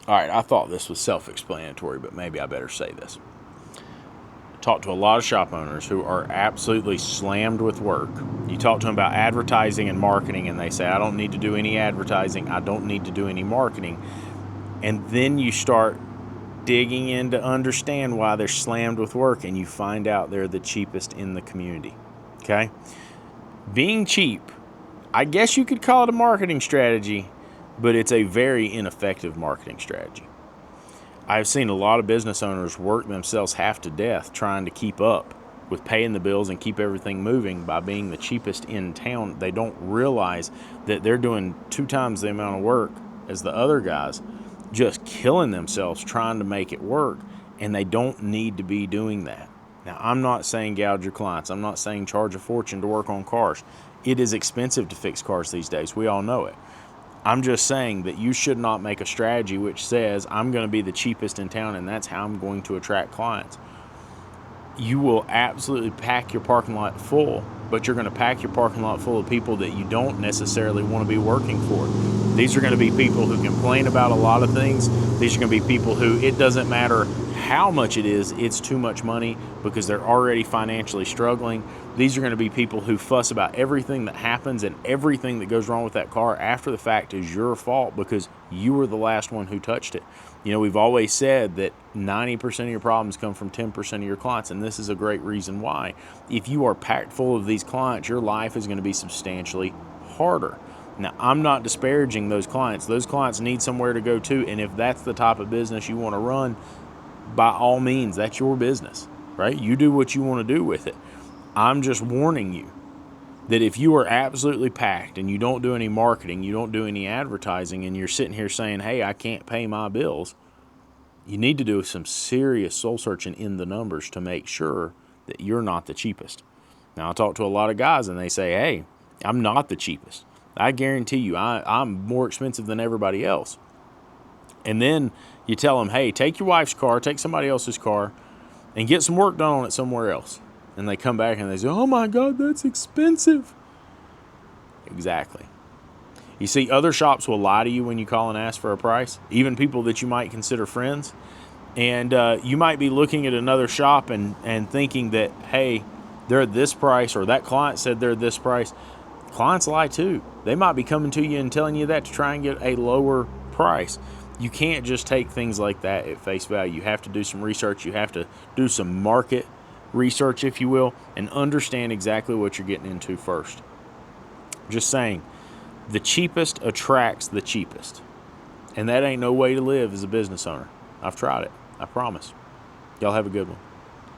All right, I thought this was self-explanatory, but maybe I better say this. Talk to a lot of shop owners who are absolutely slammed with work. You talk to them about advertising and marketing, and they say, I don't need to do any advertising, I don't need to do any marketing. And then you start digging in to understand why they're slammed with work, and you find out they're the cheapest in the community. Okay? Being cheap, I guess you could call it a marketing strategy, but it's a very ineffective marketing strategy. I've seen a lot of business owners work themselves half to death trying to keep up with paying the bills and keep everything moving by being the cheapest in town. They don't realize that they're doing 2 times the amount of work as the other guys, just killing themselves trying to make it work, and they don't need to be doing that. Now, I'm not saying gouge your clients. I'm not saying charge a fortune to work on cars. It is expensive to fix cars these days. We all know it. I'm just saying that you should not make a strategy which says I'm going to be the cheapest in town and that's how I'm going to attract clients. You will absolutely pack your parking lot full, but you're going to pack your parking lot full of people that you don't necessarily want to be working for. These are going to be people who complain about a lot of things. These are going to be people who it doesn't matter how much it is, it's too much money because they're already financially struggling. These are going to be people who fuss about everything that happens, and everything that goes wrong with that car after the fact is your fault because you were the last one who touched it. You know, we've always said that 90% of your problems come from 10% of your clients, and this is a great reason why. If you are packed full of these clients, your life is going to be substantially harder. Now, I'm not disparaging those clients. Those clients need somewhere to go to, and if that's the type of business you want to run, by all means, that's your business, right? You do what you want to do with it. I'm just warning you that if you are absolutely packed and you don't do any marketing, you don't do any advertising, and you're sitting here saying, hey, I can't pay my bills, you need to do some serious soul searching in the numbers to make sure that you're not the cheapest. Now, I talk to a lot of guys and they say, hey, I'm not the cheapest. I guarantee you, I'm more expensive than everybody else. And then you tell them, hey, take your wife's car, take somebody else's car, and get some work done on it somewhere else. And they come back and they say, oh my God, that's expensive. Exactly. You see, other shops will lie to you when you call and ask for a price, even people that you might consider friends. And you might be looking at another shop and thinking that, hey, they're this price, or that client said they're this price. Clients lie too. They might be coming to you and telling you that to try and get a lower price. You can't just take things like that at face value. You have to do some research. You have to do some market research, if you will, and understand exactly what you're getting into first. Just saying, the cheapest attracts the cheapest. And that ain't no way to live as a business owner. I've tried it. I promise. Y'all have a good one.